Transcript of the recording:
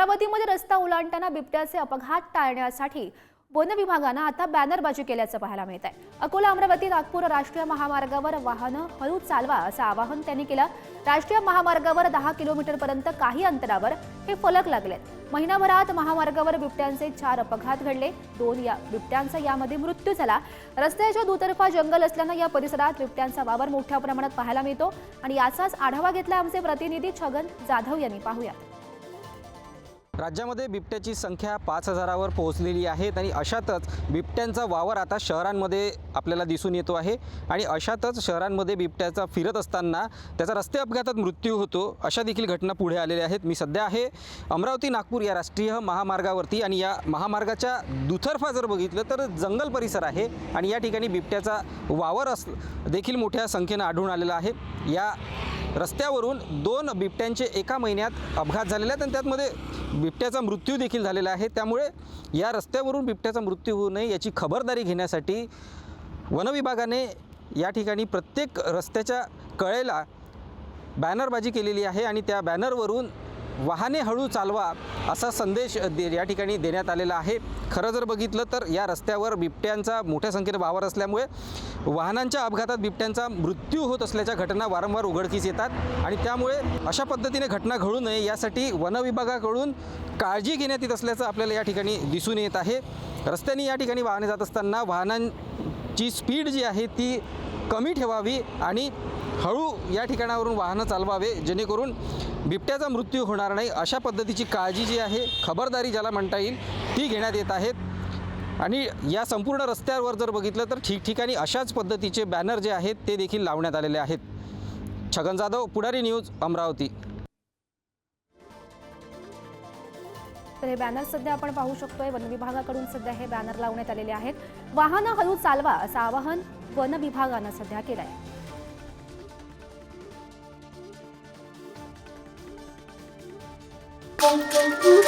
अमरावतीमध्ये रस्ता ओलांडताना बिबट्याचे अपघात टाळण्यासाठी वन विभागाने आता बॅनरबाजी केल्याचं पाहायला मिळत आहे। अकोला अमरावती नागपूर राष्ट्रीय महामार्गावर वाहनं हळू चालवा असं आवाहन त्यांनी केलं। राष्ट्रीय महामार्गावर 10 किलोमीटरपर्यंत काही अंतरावर हे फलक लागलेत। महिनाभरात महामार्गावर बिबट्यांचे 4 अपघात घडले। 2 बिबट्यांचा यामध्ये मृत्यू झाला। रस्त्याच्या दुतर्फा जंगल असल्यानं या परिसरात बिबट्यांचा वावर मोठ्या प्रमाणात पाहायला मिळतो आणि याचाच आढावा घेतला आमचे प्रतिनिधी छगन जाधव यांनी। पाहूया। राज्यामध्ये बिबट्याची संख्या 5000वर पोहोचलेली आहे आणि अशातच बिबट्यांचा वावर आता शहरांमध्ये आपल्याला दिसून येतो आहे आणि अशातच शहरांमध्ये बिबट्याचा फिरत असताना त्याचा रस्ते अपघातात मृत्यू होतो अशा देखील घटना पुढे आलेल्या आहेत। मी सध्या आहे अमरावती नागपूर या राष्ट्रीय महामार्गावरती आणि या महामार्गाच्या दुतर्फा जर बघितलं तर जंगल परिसर आहे आणि या ठिकाणी बिबट्याचा वावर देखील मोठ्या संख्येने आढळून आलेला आहे। या रस्त्यावरून 2 बिबट्यांचे एका महिन्यात अपघात झालेले आहेत आणि त्यामध्ये बिबट्याचा मृत्यू देखील झालेला आहे। त्यामुळे या रस्त्यावरून बिबट्याचा मृत्यू होऊ नये याची खबरदारी घेण्यासाठी वन विभागाने या ठिकाणी प्रत्येक रस्त्याच्या कडेला बॅनरबाजी केलेली आहे आणि त्या बॅनरवरून वाहने हळू चालवा असा संदेश या ठिकाणी देण्यात आलेला आहे। खरं जर बघितलं तर या रस्त्यावर बिबट्यांचा मोठ्या संख्येने वावर असल्यामुळे वाहनांच्या अपघातात बिबट्यांचा मृत्यू होत असल्याच्या घटना वारंवार उघडकीस येतात आणि त्यामुळे अशा पद्धतीने घटना घडू नये यासाठी वन विभागाकडून काळजी घेण्यात येत असल्याचं आपल्याला या ठिकाणी दिसून येत आहे। रस्त्याने या ठिकाणी वाहने जात असताना वाहनांची स्पीड जी आहे ती कमी ठेवावी आणि हळू या ठिकाणावरून वाहनं चालवावे जेणेकरून बिबट्याचा मृत्यू होणार नाही अशा पद्धतीची काळजी जी आहे खबरदारी ज्याला म्हणता येईल ती घेण्यात येत आहेत। आणि या संपूर्ण रस्त्यावर जर बघितलं तर ठिकठिकाणी अशाच पद्धतीचे बॅनर जे आहेत ते देखील लावण्यात आलेले आहेत। छगन जाधव, पुढारी न्यूज, अमरावती। तर हे बॅनर सध्या आपण पाहू शकतोय वन विभागाकडून सध्या हे बॅनर लावण्यात आलेले आहेत। वाहनं हळू चालवा असं आवाहन वन विभागाने सध्या केलं आहे। Thank you.